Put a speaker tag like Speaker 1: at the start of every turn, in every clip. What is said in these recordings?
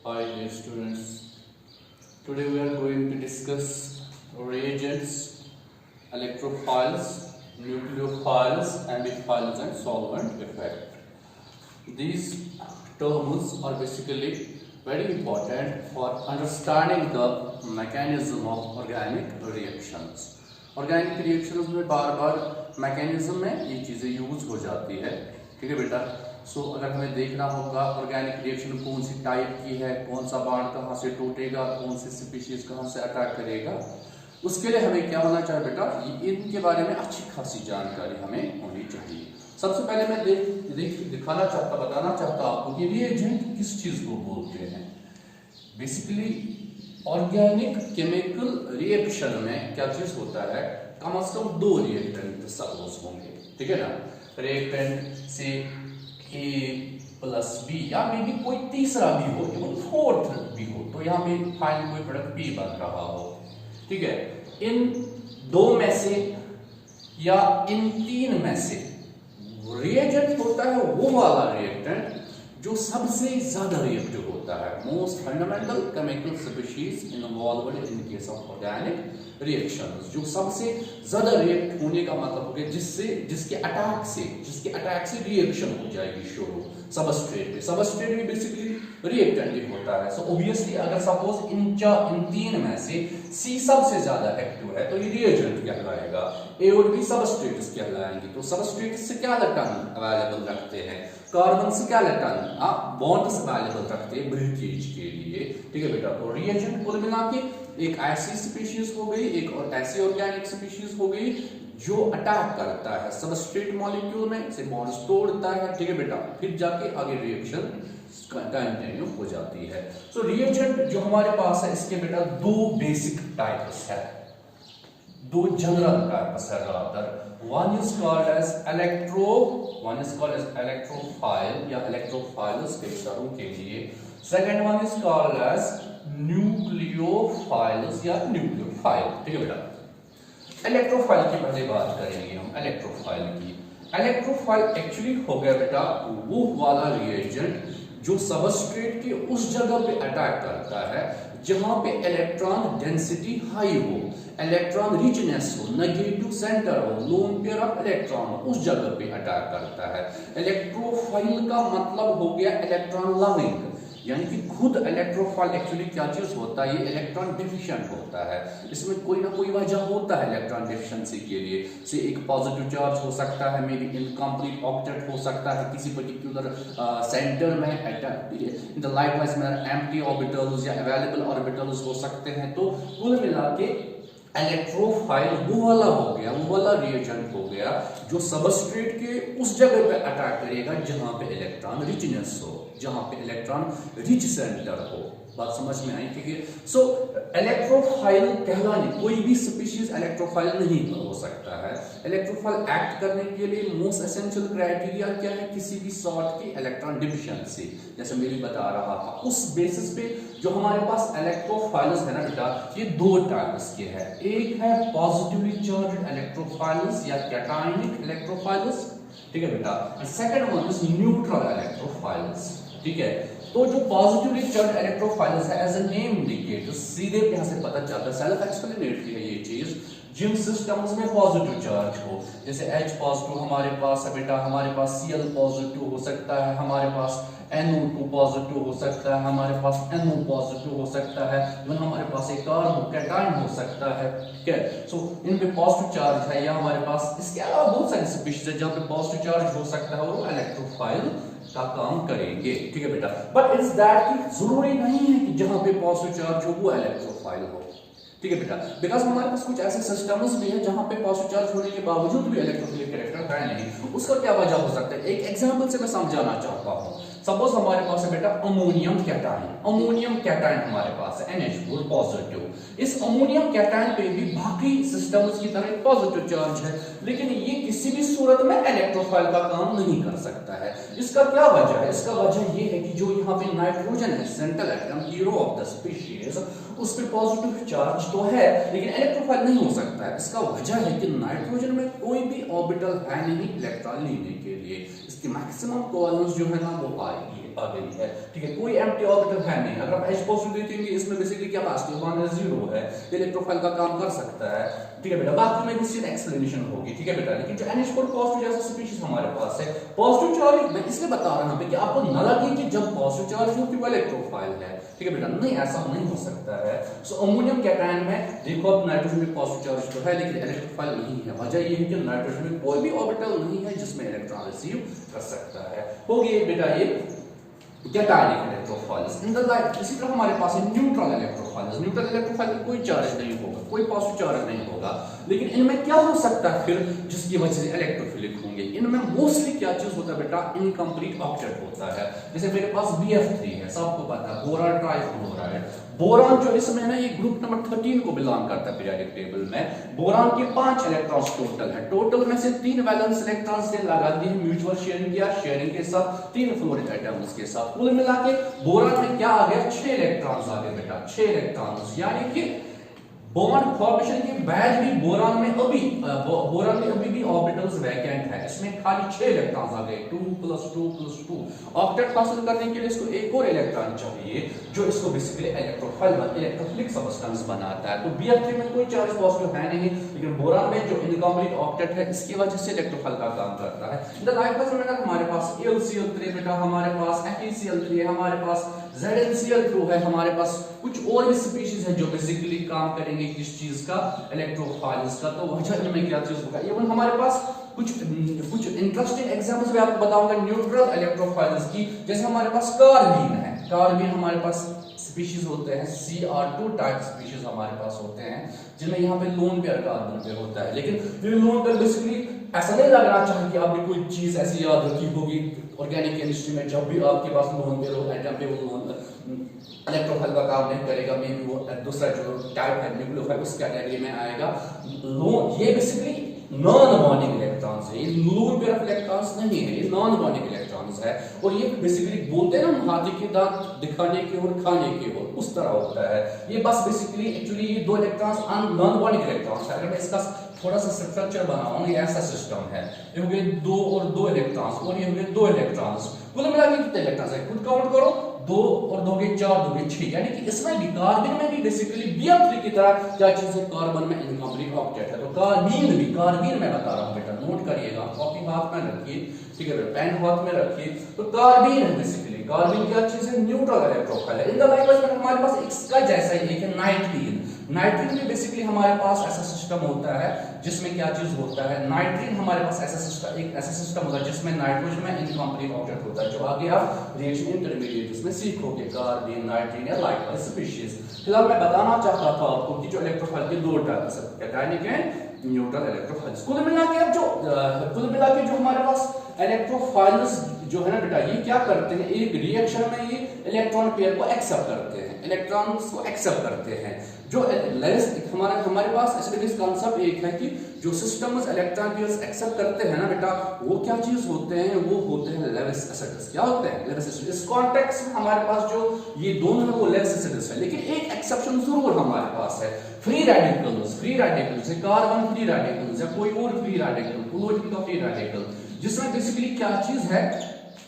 Speaker 1: Hi dear students, today we are going to discuss reagents, electrophiles, nucleophiles, amiphiles and solvent effect. These terms are basically very important for understanding the mechanism of organic reactions. Organic reactions में बार बार mechanism में ये चीज़ें use हो जाती है, ठीक है बेटा। सो अगर हमें देखना होगा ऑर्गेनिक रिएक्शन कौन सी टाइप की है, कौन सा बाड कहाँ से टूटेगा, कौन सी स्पीशीज कहाँ से अटैक करेगा, उसके लिए हमें क्या होना चाहिए बेटा, इनके बारे में अच्छी खासी जानकारी हमें होनी चाहिए। सबसे पहले मैं बताना चाहता आपको कि रिएजेंट किस चीज को बोलते हैं। बेसिकली ऑर्गेनिक केमिकल रिएक्शन में क्या चीज होता है, कम से कम दो रिएक्टेंट सपोज होंगे, ठीक है ना। रिएक्टेंट से A प्लस बी या मे भी कोई तीसरा भी हो, इवन फोर्थ भी हो, तो यहाँ पे फाइनल कोई प्रोडक्ट B बन रहा हो, ठीक है। इन दो में से या इन तीन में से रिएजेंट होता है वो वाला रिएक्टेंट जो सबसे ज्यादा रिएक्टिव होता है, most fundamental chemical species involved in case of organic reactions, जो सबसे ज्यादा रिएक्ट होने का मतलब हो गया जिसके अटैक से रिएक्शन हो जाएगी शुरू सबस्ट्रेट पे। सबस्ट्रेट भी बेसिकली रिएक्टेंट ही होता है। सो ऑब्वियसली अगर सपोज इन तीन में से सी सबसे ज्यादा एक्टिव है तो ये रिएजेंट कहलाएगा, ए और बी सबस्ट्रेट्स कहलाएंगे। तो सबस्ट्रेट से क्या इलेक्ट्रॉन अवेलेबल रखते हैं, कार्बन से क्या इलेक्ट्रॉन बॉन्ड्स अवेलेबल रखते हैं ब्रेकेज के लिए, ठीक है बेटा। तो रिएजेंट कुल मिला के एक ऐसी स्पीशीज हो गई, एक और ऐसी ऑर्गेनिक स्पीशीज हो गई जो अटैक करता है सबस्ट्रेट मॉलिक्यूल में से बॉन्ड्स तोड़ता है, ठीक है बेटा, फिर जाके आगे रिएक्शन कंटिन्यू हो जाती है। सो रिएजेंट जो हमारे पास है इसके बेटा दो बेसिक टाइप्स है, दो जनरल टाइप्स है rather. One is called as electrophile या इलेक्ट्रोफाइल्स के शब्दों के लिए। Second one is called as nucleophiles या न्यूक्लियोफाइल, ठीक है बेटा। इलेक्ट्रोफाइल की पहले बात करेंगे हम इलेक्ट्रोफाइल की। इलेक्ट्रोफाइल एक्चुअली हो गया बेटा वो वाला रिएजेंट जो सबस्ट्रेट के उस जगह पे अटैक करता है जहां पे इलेक्ट्रॉन डेंसिटी हाई हो, इलेक्ट्रॉन रिचनेस हो, नेगेटिव सेंटर हो, लोन पेयर ऑफ इलेक्ट्रॉन हो, उस जगह पे अटैक करता है। इलेक्ट्रोफाइल का मतलब हो गया इलेक्ट्रॉन लविंग, यानी कि खुद इलेक्ट्रोफाइल एक्चुअली क्या चीज होता है, ये इलेक्ट्रॉन डेफिशिएंट होता है। इसमें कोई ना कोई वजह होता है इलेक्ट्रॉन डेफिशिएंसी के लिए, से एक पॉजिटिव चार्ज हो सकता है, मे बी इनकम्प्लीट ऑक्टेट हो सकता है किसी पर्टिकुलर सेंटर में, इन द लाइकवाइज में एम्प्टी ऑर्बिटल्स या अवेलेबल ऑर्बिटल्स हो सकते हैं। तो कुल मिला के इलेक्ट्रोफाइल वो वाला रिएजेंट हो गया जो सबस्ट्रेट के उस जगह पे अटैक करेगा जहां पे इलेक्ट्रॉन रिचनेस हो, जहां पे इलेक्ट्रॉन रिच सेंटर हो। बात समझ में आई, ठीक है। सो इलेक्ट्रोफाइल कहलाने कोई भी स्पीशीज इलेक्ट्रोफाइल नहीं हो सकता है। इलेक्ट्रोफाइल एक्ट करने के लिए मोस्ट एसेंशियल क्राइटेरिया क्या है, किसी भी सॉर्ट की इलेक्ट्रॉन डिफिशिएंसी, जैसे मैं बता रहा था। उस बेसिस पे जो हमारे पास इलेक्ट्रोफाइल्स है ना बेटा, ये दो टाइप्स के हैं। एक है पॉजिटिवली चार्ज्ड इलेक्ट्रोफाइल्स या कैटायनिक इलेक्ट्रोफाइल्स, ठीक है बेटा। Second one is neutral electrophiles, ठीक है। तो जो पॉजिटिवली चार्ज्ड इलेक्ट्रोफाइल्स है एज अ नेम इंडिकेट, सीधे यहां से पता चलता है, सेल्फ एक्सप्लेनेटरी है ये चीज। जिन सिस्टम्स में पॉजिटिव चार्ज हो, जैसे H पॉजिटिव हमारे पास है बेटा, हमारे पास Cl पॉजिटिव हो सकता है, हमारे पास NO2 पॉजिटिव हो सकता है, हमारे पास NO पॉजिटिव हो सकता है, इवन हमारे पास एक कार्बन कैटायन हो सकता है, ठीक है। सो इन पे पॉजिटिव चार्ज है, या हमारे पास इसके अलावा बहुत सारी स्पीशीज है जहां पे पॉजिटिव चार्ज हो सकता है, वो इलेक्ट्रोफाइल का काम करेंगे, ठीक है बेटा। बट इट्स दैट कि जरूरी नहीं है कि जहां पे पॉजिटिव चार्ज हो वो इलेक्ट्रोफाइल हो, ठीक है बेटा। बिकॉज हमारे पास कुछ ऐसे सिस्टम्स भी है जहां पे पॉजिटिव चार्ज होने के बावजूद भी इलेक्ट्रोफिलिक कैरेक्टर है नहीं। उसका क्या वजह हो सकता है, एक एग्जांपल से मैं समझाना चाहता हूं। सपोज हमारे पास है बेटा अमोनियम कैटायन हमारे पास है NH4 पॉजिटिव। इस अमोनियम कैटायन पे भी बाकी सिस्टम्स की तरह पॉजिटिव चार्ज है, लेकिन ये किसी भी सूरत में इलेक्ट्रोफाइल का काम नहीं कर सकता है। इसका क्या वजह है, इसका वजह ये है कि जो यहाँ पे नाइट्रोजन है, central atom, hero of the species, उस पे पॉजिटिव चार्ज तो है लेकिन इलेक्ट्रोफाइल नहीं हो सकता है। इसका वजह है कि नाइट्रोजन में कोई भी ऑर्बिटल है नहीं इलेक्ट्रॉन लेने के लिए, इसकी मैक्सिमम कोवेलेंस जो है ना वो पाएगी आ गई है, ठीक है, कोई एम्प्टी ऑर्बिटल है नहीं। अगर आप H पॉजिटिव देखेंगे इसमें बेसिकली क्या पास वन है, जीरो है, इलेक्ट्रोफाइल का काम कर सकता है, ठीक है बेटा, बाकी में इसकी एक्सप्लेनेशन होगी, ठीक है बेटा। लेकिन जो NH4 पॉजिटिव जैसा स्पीशीज हमारे पास है, पॉजिटिव चार्ज मैं इसलिए बता रहा हूं कि आपको न लगे कि जब पॉजिटिव चार्ज हो कि वो इलेक्ट्रोफाइल है, ठीक है बेटा, नहीं ऐसा नहीं हो सकता है। सो अमोनियम कैटायन में देखो अब नाइट्रोजन में पॉजिटिव चार्ज तो है लेकिन इलेक्ट्रोफाइल नहीं है। वजह ये है कि नाइट्रोजन में कोई भी ऑर्बिटल नहीं है जिसमें इलेक्ट्रॉन रिसीव कर सकता है। हो गया बेटा ये cationic electrophiles. In the like इसी तरह हमारे पास है न्यूट्रल इलेक्ट्रोफाइल्स। न्यूट्रल इलेक्ट्रोफाइल में कोई चार्ज नहीं होगा, कोई पॉजिटिव चार्ज नहीं होगा, लेकिन इनमें क्या हो सकता है फिर जिसकी वजह से इलेक्ट्रोफिलिक होंगे। इनमें मोस्टली क्या चीज होता है बेटा, इनकम्प्लीट ऑक्टेट होता है। जैसे मेरे पास BF3 है, सबको पता है, बोरान ट्राइफ्लोराइड। बोरान जो इसमें है ना ये ग्रुप नंबर 13 को बिलोंग करता है पीरियोडिक टेबल में। बोरान के 5 इलेक्ट्रॉन्स टोटल है, टोटल में से 3 वैलेंस इलेक्ट्रॉन्स ने लगा दिए म्यूचुअल शेयरिंग किया, शेयरिंग के साथ 3 फ्लोरीन एटम्स के साथ। कुल मिला के बोरान में क्या आ गया, 6 इलेक्ट्रॉन्स आ गए बेटा, 6 इलेक्ट्रॉन्स। यानी कि बॉन्ड फॉर्मेशन के बाद भी बोरान में अभी भी ऑर्बिटल्स वैकेंट है, इसमें खाली 6 इलेक्ट्रॉन्स आ गए, 2 + 2 + 2। ऑक्टेट हासिल करने के लिए इसको एक और इलेक्ट्रॉन चाहिए जो इसको बेसिकली इलेक्ट्रोफिलिक सब्सटेंस बनाता है। तो BF3 में कोई चार्ज पॉजिटिव है नहीं, लेकिन बोरान में जो इनकम्प्लीट ऑक्टेट है इसकी वजह से इलेक्ट्रोफाइल का काम करता है। इन द लाइकवाइज में हमारे पास AlCl3 बेटा, हमारे पास FeCl3 है, हमारे पास ZnCl2 है, हमारे पास कुछ और भी स्पीशीज है जो बेसिकली काम करेंगे किस चीज का, इलेक्ट्रोफाइल्स का। तो वजह इनमें क्या चीज होगा, इवन हमारे पास कुछ इंटरेस्टिंग एग्जांपल्स मैं आपको बताऊंगा न्यूट्रल इलेक्ट्रोफाइल्स की। जैसे हमारे पास कार्बीन है, कार्बीन हमारे पास स्पीशीज होते हैं, Cr2 टाइप स्पीशीज हमारे पास होते हैं जिनमें यहाँ पे लोन पेयर कार्बन पे होता है। लेकिन ये लोन पेयर बेसिकली ऐसा नहीं लगना चाहिए कि आपने कोई चीज ऐसी याद रखी होगी ऑर्गेनिक केमिस्ट्री में, जब भी आपके पास लोन पेयर हो एटम पे वो लोन इलेक्ट्रोफाइल का काम नहीं करेगा, मे बी वो दूसरा जो टाइप है न्यूक्लियोफाइल उस कैटेगरी में आएगा। लोन ये बेसिकली नॉन बॉन्डिंग इलेक्ट्रॉन्स है, ये लोन पेयर ऑफ इलेक्ट्रॉन्स नहीं है, ये नॉन बॉन्डिंग इलेक्ट्रॉन्स है। और ये बेसिकली बोलते हैं ना हाथी के दांत दिखाने की और खाने की ओर, उस तरह होता है ये। बस बेसिकली एक्चुअली ये 2 इलेक्ट्रॉन्स नॉन बॉन्डिंग इलेक्ट्रॉन्स है। अगर मैं इसका थोड़ा सा स्ट्रक्चर बनाऊं, ये ऐसा सिस्टम है, ये हो गए 2 और 2 इलेक्ट्रॉन्स और ये हो गए 2 इलेक्ट्रॉन्स। कुल मिला के कितने इलेक्ट्रॉन्स है, खुद काउंट करो, 2 और 2 के 4, 2 के 6। यानी कि इसमें भी कार्बन में भी बेसिकली BF3 की तरह क्या चीज है, कार्बन में इनकम्प्लीट ऑक्टेट है। तो कार्बन में बता रहा हूं बेटा, नोट करिएगा, कॉपी हाथ में रखिए, ठीक है, पेन हाथ में रखिए। तो कार्बन है बेसिकली, कार्बन क्या चीज है, न्यूट्रल इलेक्ट्रोफाइल है। इन द लाइकवाइज में हमारे पास इसका जैसा ही एक है नाइट्रीन। नाइट्रीन में बेसिकली हमारे पास ऐसा सिस्टम होता है जिसमें क्या चीज होता है, नाइट्रीन हमारे पास ऐसा सिस्टम होता है जिसमें नाइट्रोजन में इनकम्प्लीट ऑक्टेट होता है, जो आगे आप रिएक्शन इंटरमीडिएट इसमें सीखोगे, कार्बन, नाइट्रीन या लाइकवाइज स्पीशीज। फिलहाल मैं बताना चाहता था आपको कि जो इलेक्ट्रोफाइल के 2 टाइप्स है, कैटायनिक एंड न्यूट्रल इलेक्ट्रोफाइल्स। कुल मिला के जो हमारे पास इलेक्ट्रोफाइल्स जो है ना बेटा, ये क्या करते हैं, एक रिएक्शन में ये इलेक्ट्रॉन पेयर को एक्सेप्ट करते हैं, इलेक्ट्रॉन्स को एक्सेप्ट करते हैं। जो हमारे पास ऐसे कॉन्सेप्ट एक है कि जो सिस्टम्स इलेक्ट्रॉन पेयर्स एक्सेप्ट करते हैं ना बेटा, वो क्या चीज होते हैं, वो होते हैं लेविस एसिड्स। क्या होते हैं, लेविस एसिड। इस कॉन्टेक्स्ट में हमारे पास जो ये दोनों है वो लेविस एसिड्स है, लेकिन एक एक्सेप्शन जरूर हमारे पास है, फ्री रेडिकल्स है, कार्बन फ्री रेडिकल्स है, कोई और फ्री रेडिकल, क्लोरीन का फ्री रेडिकल, जिसमें बेसिकली क्या चीज है,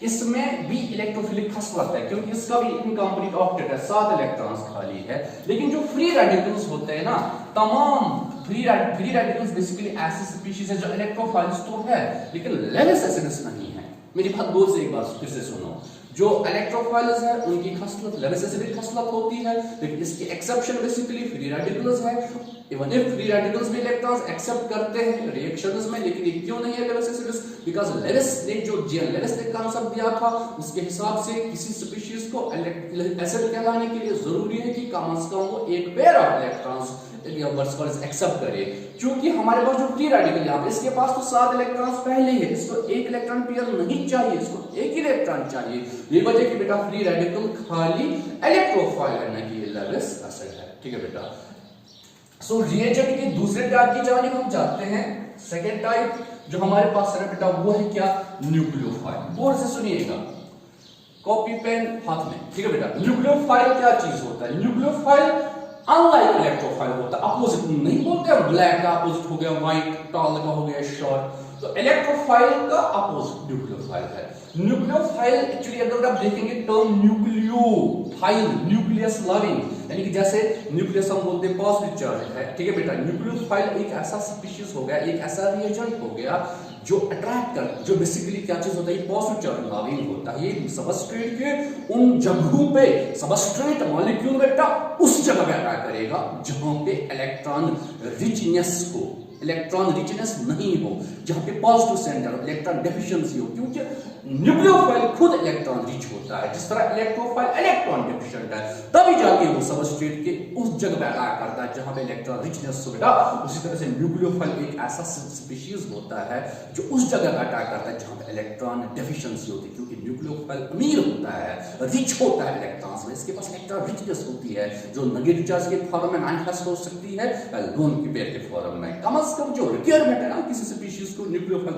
Speaker 1: इसमें भी इलेक्ट्रोफिलिक खसलत है क्योंकि इसका भी इनकम्प्लीट ऑक्टेट है, 7 इलेक्ट्रॉन्स खाली है। लेकिन जो फ्री रेडिकल्स होते हैं ना, तमाम फ्री रेडिकल्स बेसिकली ऐसी स्पीशीज है जो इलेक्ट्रोफाइल्स तो है लेकिन लेविस एसिड्स नहीं है। मेरी बात गौर से एक बार फिर से सुनो, जो इलेक्ट्रोफाइल्स है उनकी खसलत लेविस एसिडिक खसलत होती है, लेकिन इसकी एक्सेप्शन बेसिकली फ्री रेडिकल्स है। इवन इफ फ्री रेडिकल्स भी इलेक्ट्रॉन्स एक्सेप्ट करते हैं रिएक्शंस में, लेकिन ये क्यों नहीं है लेविस एसिड्स, बिकॉज़ लेविस ने कांसेप्ट दिया था उसके हिसाब से किसी स्पीशीज को एसिड कहलाने के लिए जरूरी है कि कम से कम वो एक पेयर ऑफ इलेक्ट्रॉन्स एक्सेप्ट करे। क्योंकि हमारे पास जो फ्री रेडिकल यहाँ पे इसके पास तो 7 इलेक्ट्रॉन्स पहले ही है, इसको एक इलेक्ट्रॉन पेयर नहीं चाहिए, इसको एक ही इलेक्ट्रॉन चाहिए। ये वजह कि बेटा फ्री रेडिकल खाली इलेक्ट्रोफाइल है, नहीं लेविस एसिड है, ठीक है बेटा। सो रिएजेंट के दूसरे टाइप की जानिब हम जाते हैं। सेकेंड टाइप जो हमारे पास है बेटा वो है क्या, न्यूक्लियोफाइल। गौर से सुनिएगा, कॉपी पेन हाथ में, ठीक है बेटा। न्यूक्लियोफाइल क्या चीज होता है, न्यूक्लियोफाइल अनलाइक इलेक्ट्रोफाइल होता है, अपोजिट नहीं बोलते हैं, ब्लैक का अपोजिट हो गया व्हाइट, टॉल का हो गया शॉर्ट, तो इलेक्ट्रोफाइल का अपोजिट न्यूक्लियोफाइल है। न्यूक्लियोफाइल एक्चुअली अगर आप देखेंगे टर्म न्यूक्लियोफाइल, न्यूक्लियस लविंग, यानी कि जैसे न्यूक्लियस हम बोलते हैं पॉजिटिव चार्ज है, ठीक है बेटा। न्यूक्लियोफाइल एक ऐसा स्पीशीज हो गया, एक ऐसा रिएजेंट हो गया जो अट्रैक्ट कर, जो बेसिकली क्या चीज होता है, पॉजिटिव चार्ज लविंग होता है। ये सबस्ट्रेट के उन जगहों पे, सबस्ट्रेट मॉलिक्यूल बेटा उस जगह पे अटैक करेगा जहां पे इलेक्ट्रॉन रिचनेस को, इलेक्ट्रॉन रिचनेस नहीं हो, जहां पे पॉजिटिव सेंटर इलेक्ट्रॉन डेफिशिएंसी हो, क्योंकि न्यूक्लियोफाइल खुद इलेक्ट्रॉन रिच होता है, जिस तरह इलेक्ट्रोफाइल इलेक्ट्रॉन डेफिशिएंट है, तभी जाके वो सबस्ट्रेट के उस जगह पे अटैक करता है जहां पे इलेक्ट्रॉन रिचनेस हो बेटा। उसी तरह से न्यूक्लियोफाइल एक ऐसा स्पीशीज होता है जो उस जगह पे अटैक करता है जहां पे इलेक्ट्रॉन डेफिशिएंसी होती है, क्योंकि न्यूक्लियोफाइल अमीर होता है, रिच होता है इलेक्ट्रॉन्स में, इसके पास इलेक्ट्रॉन रिचनेस होती है जो नेगेटिव चार्ज के फॉर्म में मैनिफेस्ट हो सकती है, लोन की पेयर के फॉर्म में। कम से कम जो रिक्वायरमेंट है ना किसी स्पीशीज को न्यूक्लियोफाइल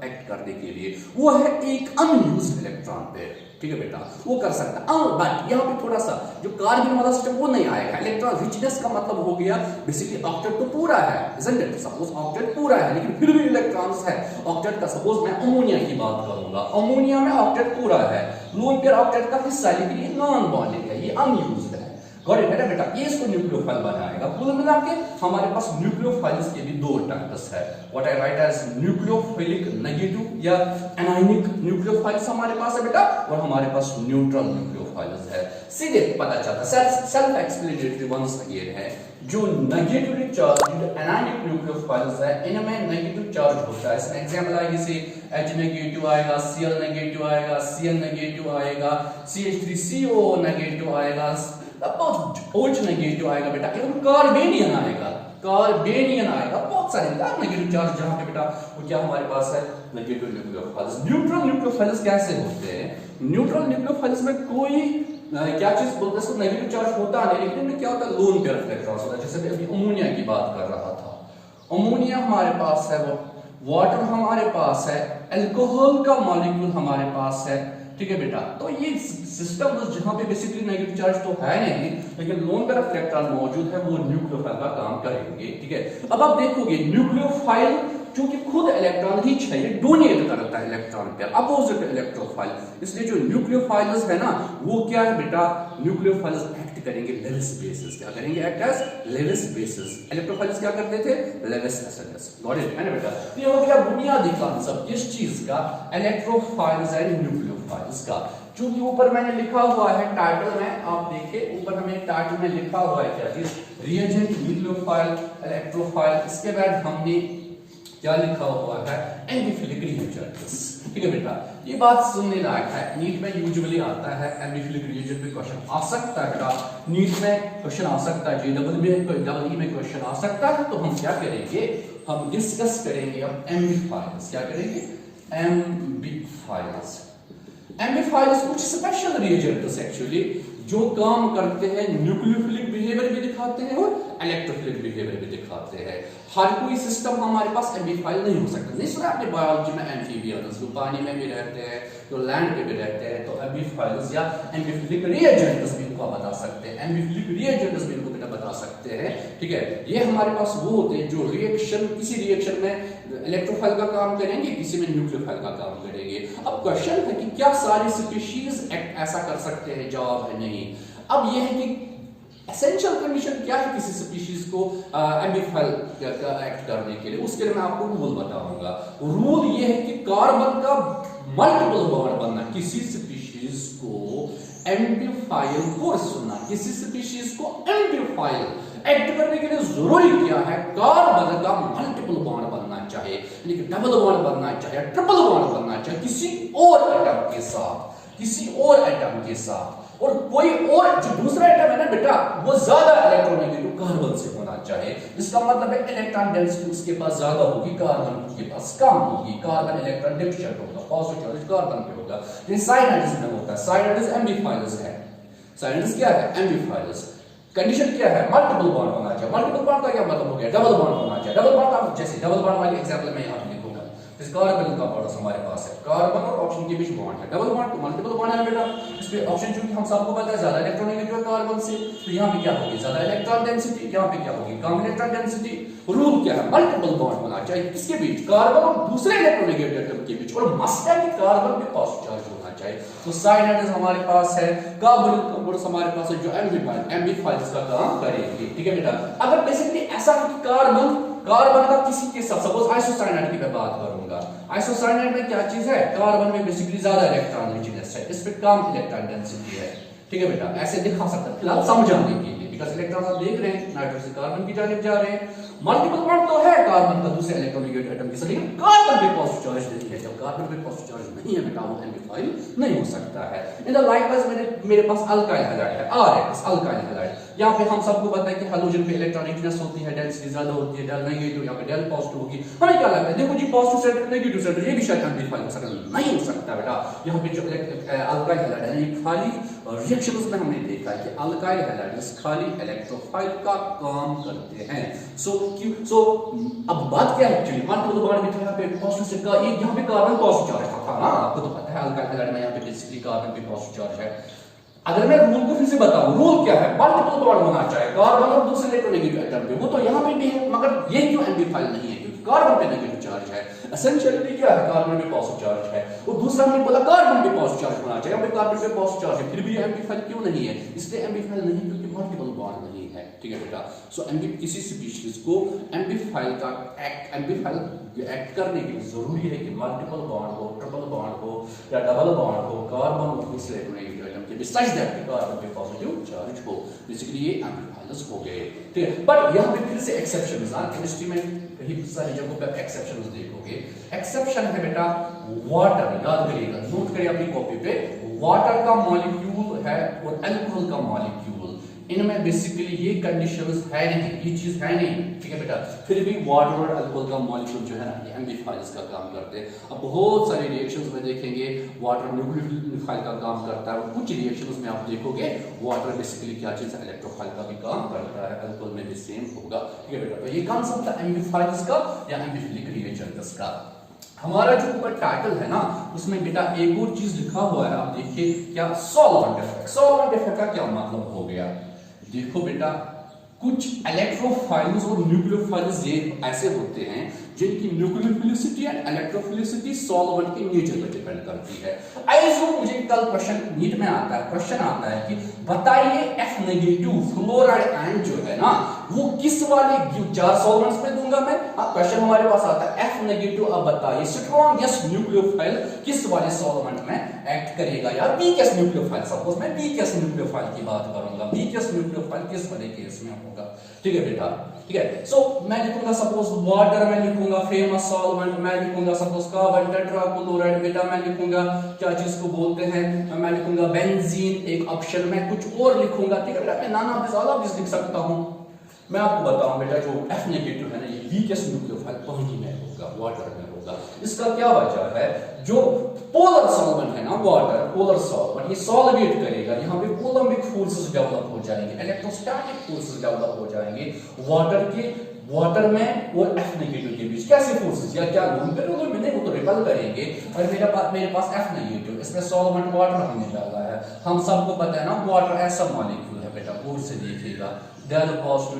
Speaker 1: एक्ट करने के लिए, वो है एक अनयूज्ड इलेक्ट्रॉन पेयर, ठीक है बेटा, वो कर सकता है। बट यहाँ पे थोड़ा सा जो कार्बन वाला सिस्टम वो नहीं आएगा। इलेक्ट्रॉन रिचनेस का मतलब हो गया बेसिकली ऑक्टेट तो पूरा है, isn't it? सपोज ऑक्टेट पूरा है लेकिन फिर भी इलेक्ट्रॉन्स है ऑक्टेट का। सपोज मैं अमोनिया की बात करूंगा, अमोनिया में ऑक्टेट पूरा है, लोन पेयर ऑक्टेट का हिस्सा है लेकिन ये नॉन बॉन्डेड है, ये अनयूज्ड है। गॉट इट बेटा? ये इसको न्यूक्लियोफाइल बनाएगा। कुल मिला के हमारे पास न्यूक्लियोफाइल्स के भी दो टाइप्स है। What I write as nucleophilic negative या एनायनिक न्यूक्लियोफाइल्स हमारे पास है बेटा, और हमारे पास न्यूट्रल न्यूक्लियोफाइल्स है। सीधे पता चलता है, सेल्फ एक्सप्लेनेटरी वंस अगेन है। जो नेगेटिवली चार्ज एनायनिक न्यूक्लियोफाइल्स है, इनमें नेगेटिव चार्ज होता है। इसमें एग्जांपल आएगी से H नेगेटिव आएगा, Cl नेगेटिव आएगा, Cl नेगेटिव आएगा, CH3CO नेगेटिव आएगा, OH नेगेटिव आएगा बेटा, एवं कार्बेनियन आएगा, कार्बेनियन आएगा, बहुत सारे नेगेटिव चार्ज जहां पे बेटा वो क्या हमारे पास है, नेगेटिव न्यूक्लियोफाइल्स। न्यूट्रल न्यूक्लियोफाइल्स कैसे होते हैं? न्यूट्रल न्यूक्लियोफाइल्स में कोई क्या चीज बोलते हैं इसको, नेगेटिव चार्ज होता नहीं, लेकिन इनमें क्या होता है, लोन पेयर इलेक्ट्रॉन्स होता है। जैसे मैं अभी अमोनिया की बात कर रहा था, अमोनिया हमारे पास है, वाटर हमारे पास है, अल्कोहल का मॉलिक्यूल हमारे पास है, ठीक है बेटा। तो ये सिस्टम जहां पे बेसिकली नेगेटिव चार्ज तो है नहीं लेकिन लोन पेयर इलेक्ट्रॉन मौजूद है, वो न्यूक्लियोफाइल का काम करेंगे, ठीक है। अब आप देखोगे न्यूक्लियोफाइल क्योंकि खुद इलेक्ट्रॉन रिच है, ये डोनेट करता है इलेक्ट्रॉन पेयर, अपोजिट इलेक्ट्रोफाइल। इसलिए जो न्यूक्लियोफाइल्स है ना, वो क्या है बेटा, न्यूक्लियोफाइल्स एक्ट करेंगे लेविस बेसिस। क्या करेंगे? Act as Lewis bases. Electrophiles क्या करते थे? Lewis acids. Got it? है ना बेटा? ये हो गया बुनियादी कांसेप्ट इस चीज का, इलेक्ट्रोफाइल्स एंड न्यूक्लियोफाइल्स का। चूंकि ऊपर मैंने लिखा हुआ है टाइटल में, आप देखिए ऊपर हमें टाइटल में लिखा हुआ है क्या चीज, रिएजेंट, न्यूक्लियोफाइल, इलेक्ट्रोफाइल। इसके बाद हमने क्या लिखा हुआ है, एम्फिलिक रिएजेंट्स, ठीक है बेटा। ये बात सुनने लायक है, नीट में यूजुअली आता है एम्फिलिक रिएजेंट पे क्वेश्चन आ सकता है बेटा, नीट में क्वेश्चन आ सकता है, JEE में क्वेश्चन आ सकता है। तो हम क्या करेंगे, हम डिस्कस करेंगे अब एम्फिफाइल्स। क्या करेंगे? एम्फिफाइल्स। एम्फिफाइल्स कुछ स्पेशल रिएजेंट्स एक्चुअली जो काम करते हैं, न्यूक्लियोफिलिक बिहेवियर भी दिखाते हैं और इलेक्ट्रोफिलिक बिहेवियर भी दिखाते हैं। हर कोई सिस्टम हमारे पास एम्फिफाइल नहीं हो सकता। नहीं सुना आपने बायोलॉजी में एम्फीबियंस, जो पानी में भी रहते हैं, जो लैंड पे भी रहते हैं, तो एम्फिफाइल्स या एम्फिफिलिक रिएजेंट्स भी इनको बता सकते हैं, एम्फिफिलिक रिएजेंट्स भी इनको बेटा बता सकते हैं, ठीक है। ये हमारे पास वो होते हैं जो रिएक्शन, किसी रिएक्शन में इलेक्ट्रोफाइल का काम करेंगे, किसी में न्यूक्लियोफाइल का काम करेंगे। अब क्वेश्चन है कि क्या सारी स्पीशीज ऐसा कर सकते हैं? जवाब है नहीं। अब यह है कि एसेंशियल कंडीशन क्या है किसी स्पीशीज को एम्फिफाइल एक्ट करने के लिए, उसके लिए मैं आपको रूल बताऊंगा। रूल ये है कि कार्बन का मल्टीपल बॉन्ड बनना, किसी स्पीशीज को एम्फिफाइल को सुनना, किसी स्पीशीज को एम्फिफाइल एक्ट करने के लिए जरूरी क्या है, कार्बन का मल्टीपल बॉन्ड बनना चाहिए, यानी कि डबल बॉन्ड बनना चाहिए, ट्रिपल बॉन्ड बनना चाहिए किसी और एटम के साथ, किसी और एटम के साथ। और कोई और जो दूसरा एटम है ना बेटा, वो ज्यादा इलेक्ट्रोनेगेटिव कार्बन से होना चाहिए। इसका मतलब है इलेक्ट्रॉन डेंसिटी उसके पास ज्यादा होगी, कार्बन के पास कम होगी, कार्बन इलेक्ट्रॉन डेफिशिएंट होगा, पॉजिटिव चार्ज कार्बन पे होगा। ये साइनाइड्स में होता है, साइनाइड्स एम्फिफाइल्स है। साइनाइड्स क्या है? एम्फिफाइल्स। कंडीशन क्या है? मल्टीपल बॉन्ड होना चाहिए। मल्टीपल बॉन्ड का क्या मतलब हो गया? डबल बॉन्ड होना चाहिए। डबल बॉन्ड का जैसे डबल बॉन्ड वाली एग्जांपल मैं यहां पे लिखूंगा, इस कार्बन का प्रोडक्ट हमारे पास है, कार्बन और ऑक्सीजन के बीच बॉन्ड है, डबल बॉन्ड तो मल्टीपल बॉन्ड है बेटा। इस पे ऑक्सीजन चूंकि हम सबको पता है ज्यादा इलेक्ट्रॉन नेगेटिव है कार्बन से, तो यहाँ पे क्या होगी ज्यादा इलेक्ट्रॉन डेंसिटी, यहाँ पे क्या होगी कम इलेक्ट्रॉन डेंसिटी। रूल क्या है, मल्टीपल बॉन्ड होना चाहिए किसके बीच, कार्बन और दूसरे इलेक्ट्रॉन नेगेटिव एटम के बीच, और मस्ट है कि कार्बन पे पॉजिटिव चार्ज होना चाहिए। तो साइनाइड्स हमारे पास है, कार्बोनिल कंपाउंड्स हमारे पास है जो एम्बिफायर्स का काम करेंगे, ठीक है बेटा। अगर बेसिकली ऐसा है कि कार्बन का किसी के साथ, सपोज आइसोसाइनाइड की मैं बात करूंगा, आइसोसाइनाइड में क्या चीज है, कार्बन में बेसिकली ज्यादा इलेक्ट्रॉन रिचनेस है, इस पे कम इलेक्ट्रॉन डेंसिटी है, ठीक है बेटा। ऐसे दिखा सकते हैं फिलहाल समझाने के लिए, बिकॉज़ इलेक्ट्रॉन आप देख रहे हैं नाइट्रोजन से कार्बन की जानिब जा रहे हैं। मल्टीपल बॉन्ड तो है कार्बन का दूसरे इलेक्ट्रॉन नेगेटिव एटम के साथ, लेकिन कार्बन पे पॉजिटिव चार्ज नहीं है। जब कार्बन पे पॉजिटिव चार्ज नहीं है बेटा, वो एम्प्लीफाई नहीं हो सकता है। इन द लाइकवाइज मेरे पास अल्काइल हैलाइड है, आरएच अल्काइल हैलाइड। यहाँ पे हम सबको पता है कि हैलोजन पे इलेक्ट्रॉन रिचनेस होती है, डेंसिटी ज्यादा होती है, डेल नेगेटिव, यहाँ पे डेल पॉजिटिव होगी। हमें क्या लगता है, देखो जी पॉजिटिव सेंटर नेगेटिव सेंटर, ये भी शायद एम्प्लीफाई हो सकता नहीं हो सकता बेटा। यहाँ पे जो अल्काइल हैलाइड है, ये खाली रिएक्शंस में हमने देखा है कि अल्काइल हैलाइड्स खाली इलेक्ट्रोफाइल का काम करते हैं। सो अब बात क्या है एक्चुअली, मल्टीपल बॉन्ड में यहाँ पे पॉजिटिव से का, ये यहाँ पे कार्बन पॉजिटिव चार्ज था ना, आपको तो पता है अल्काइल हैलाइड में यहाँ पे बेसिकली कार्बन पे पॉजिटिव चार्ज है। अगर मैं रूल को फिर से बताऊं, रूल क्या है, मल्टीपल बॉन्ड होना चाहिए कार्बन और दूसरे इलेक्ट्रॉन नेगेटिव एटम पे, वो तो यहाँ पे भी है, मगर ये क्यों एम्प्लीफाई नहीं है, क्योंकि कार्बन पे नेगेटिव चार्ज है। एसेंशियलिटी क्या है, कार्बन पे पॉजिटिव चार्ज है, और दूसरा हमने बोला कार्बन पे पॉजिटिव चार्ज होना चाहिए, यहाँ पे कार्बन पे पॉजिटिव चार्ज है, फिर भी एम्प्लीफाई क्यों नहीं है, इसलिए एम्प्लीफाई नहीं क्योंकि मल्टीपल बॉन्ड नहीं है, ठीक है बेटा। सो किसी स्पीशीज को एम्प्लीफाई एक्ट करने के लिए जरूरी है कि मल्टीपल बॉन्ड हो, ट्रिपल बॉन्ड हो या डबल बॉन्ड हो, कार्बन और दूसरे इलेक्ट्रॉन नेगेटिव एटम के बीच, सच दैट कार्बन पे पॉजिटिव चार्ज हो। बेसिकली ये एम्प्लीफायर्स हो गए, ठीक है। बट यहाँ पे फिर से एक्सेप्शंस हैं, केमिस्ट्री में कहीं सारी जगहों पे एक्सेप्शंस देखोगे। एक्सेप्शन है बेटा वाटर, याद करिएगा, नोट करिए अपनी कॉपी पे, वाटर का मॉलिक्यूल है और अल्कोहल का मॉलिक्यूल, इनमें बेसिकली ये कंडीशंस है नहीं, ये चीज है नहीं, ठीक है बेटा। फिर भी वाटर और अल्कोहल का मॉलिक्यूल जो है ना, ये एम्प्लीफायर्स का काम करते हैं। अब बहुत सारे रिएक्शंस में देखेंगे वाटर न्यूक्लियोफाइल का काम करता है, और कुछ रिएक्शंस में आप देखोगे वाटर बेसिकली क्या चीज है, इलेक्ट्रोफाइल का भी काम करता है, अल्कोहल में भी सेम होगा, ठीक है बेटा। तो ये कॉन्सेप्ट है एम्प्लीफायर्स का या एम्प्लीफिलिक रिएजेंट्स का। हमारा जो ऊपर टाइटल है ना, उसमें बेटा एक और चीज लिखा हुआ है, आप देखिए क्या, सॉल्वेंट इफेक्ट। सॉल्वेंट इफेक्ट का क्या मतलब हो गया, देखो बेटा कुछ इलेक्ट्रोफाइल्स और न्यूक्लियोफाइल्स ये ऐसे होते हैं जिनकी न्यूक्लियोफिलिसिटी एंड इलेक्ट्रोफिलिसिटी सॉल्वेंट के नेचर पर डिपेंड करती है। आइए मुझे कल क्वेश्चन नीट में आता है, क्वेश्चन आता है कि बताइए F नेगेटिव फ्लोराइड आयन जो है ना, वो किस वाले 4 सॉल्वेंट्स पे दूंगा मैं। क्वेश्चन हमारे पास आता है F नेगेटिव, अब बताइए स्ट्रॉन्गेस्ट न्यूक्लियोफाइल किस वाले सॉल्वेंट में एक्ट करेगा, या वीकेस्ट न्यूक्लियोफाइल, सपोज मैं वीकेस्ट न्यूक्लियोफाइल की बात करूंगा, वीकेस्ट न्यूक्लियोफाइल किस वाले केस में होगा, ठीक है बेटा, ठीक है। सो मैं लिखूंगा सपोज वाटर में लिखूंगा फेमस सॉल्वेंट, मैं लिखूंगा सपोज कार्बन टेट्राक्लोराइड, बेटा मैं लिखूंगा क्या चीज को बोलते हैं, मैं लिखूंगा बेंजीन एक ऑप्शन में, कुछ और लिखूंगा, ठीक है बेटा। मैं नाना ऑफ दिस लिख सकता हूं। मैं आपको बताऊं बेटा जो F नेगेटिव है ना, ये वीकेस्ट न्यूक्लियोफाइल पानी में होगा, वाटर में होगा। इसका क्या वजह है, जो पोलर सॉल्वेंट है ना वाटर, पोलर सॉल्वेंट ये सॉल्वेट करेगा, यहाँ पे कोलम्बिक फोर्सेस डेवलप हो जाएंगे, इलेक्ट्रोस्टैटिक फोर्सेस डेवलप हो जाएंगे वाटर में और F नेगेटिव के बीच। कैसे फोर्सेस, या क्या लोन करेंगे, नहीं वो तो रिपल करेंगे। और मेरे पास F नेगेटिव, इसमें सॉल्वेंट वाटर हमने डाला है, हम सबको पता है ना वाटर ऐसा मॉलिक्यूल है बेटा, बोर्ड से देखिएगा, डेल पॉजिटिव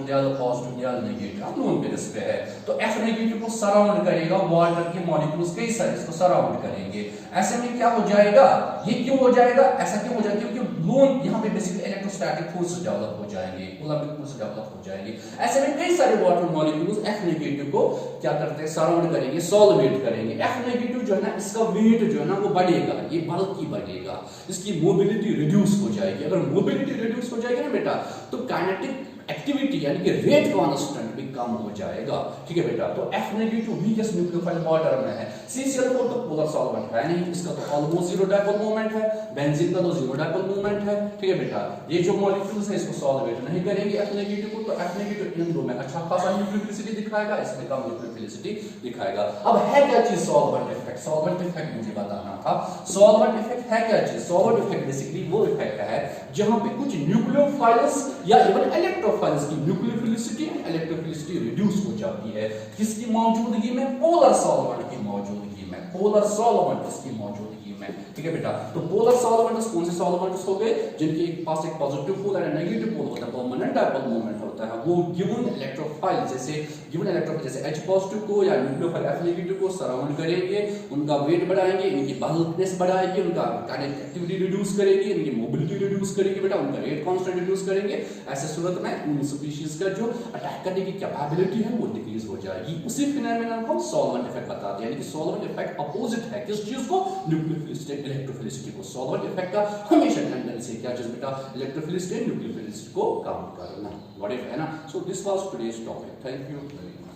Speaker 1: नेगेटिव, हम लोन पे इस पे है। तो F नेगेटिव को सराउंड करेगा, वाटर के मॉलिक्यूल्स कई सारे इसको सराउंड करेंगे। ऐसे में क्या हो जाएगा, ये क्यों हो जाएगा, ऐसा क्यों हो जाएगा, क्योंकि लोन यहाँ पे बेसिकली इलेक्ट्रोस्टैटिक फोर्सेस डेवलप हो जाएंगे, कोलम्बिक फोर्सेस डेवलप हो जाएंगे। ऐसे में कई सारे वाटर मॉलिक्यूल्स F नेगेटिव को क्या करते हैं, सराउंड करेंगे, सॉल्वेट करेंगे। F नेगेटिव जो है ना, इसका वेट जो है ना वो बढ़ेगा, ये बल्कि बढ़ेगा, इसकी मोबिलिटी रिड्यूस हो जाएगी। अगर मोबिलिटी रिड्यूस हो जाएगी ना बेटा, तो काइनेटिक एक्टिविटी यानी कि रेट कांस्टेंट भी कम हो जाएगा, ठीक है बेटा। तो F negative weakest nucleophile water में है, CCl4 तो पोलर सॉल्वेंट है नहीं, इसका तो ऑलमोस्ट जीरो डाइपोल मोमेंट है, बेंजीन का तो जीरो डाइपोल मोमेंट है, ठीक है बेटा। ये जो मॉलिक्यूल्स है इसको सॉल्वेट नहीं करेंगे F नेगेटिव को, तो F नेगेटिव इन दो में अच्छा खासा न्यूक्लियोफिलिसिटी दिखाएगा, इसमें कम न्यूक्लियोफिलिसिटी दिखाएगा। अब है क्या चीज सॉल्वेंट इफेक्ट, सॉल्वेंट इफेक्ट मुझे बताना था। सॉल्वेंट इफेक्ट है क्या चीज, सॉल्वेंट इफेक्ट बेसिकली वो इफेक्ट है जहां पे कुछ न्यूक्लियोफाइल्स या इवन इलेक्ट्रो इलेक्ट्रोफाइल्स की न्यूक्लियोफिलिसिटी एंड इलेक्ट्रोफिलिसिटी रिड्यूस हो जाती है किसकी मौजूदगी में, पोलर सॉल्वेंट की मौजूदगी में, पोलर सॉल्वेंट्स की मौजूदगी में। ठीक है बेटा, तो पोलर सॉल्वेंट्स कौन से सॉल्वेंट्स हो गए, जिनके पास एक पॉजिटिव पोल और नेगेटिव पोल होता है, परमानेंट डायपोल मोमेंट होता है, वो गिवन इलेक्ट्रोफाइल जैसे H पॉजिटिव को या न्यूक्लियोफाइल F नेगेटिव को सराउंड करेंगे, उनका वेट बढ़ाएंगे, इनकी बल्कनेस बढ़ाएंगे, उनका काइनेटिक एक्टिविटी रिड्यूस करेगी, इनकी मोबिलिटी रिड्यूस करेगी बेटा, उनका रेट कांस्टेंट रिड्यूस करेंगे। ऐसे सूरत में उन स्पीशीज का जो अटैक करने की कैपेबिलिटी है वो डिक्रीज हो जाएगी। उसी फिनोमेनन को सॉल्वेंट इफेक्ट बताते हैं, यानी कि सॉल्वेंट इफेक्ट अपोजिट है किस चीज को, न्यूक्लियोफिलिसिटी इलेक्ट्रोफिलिसिटी को। सॉल्वेंट इफेक्ट का हमेशा टेंडेंसी क्या चीज बेटा, इलेक्ट्रोफिलिसिटी न्यूक्लियोफिलिसिटी को काम करना, व्हाट इफ है ना। So this was today's topic, thank you very much.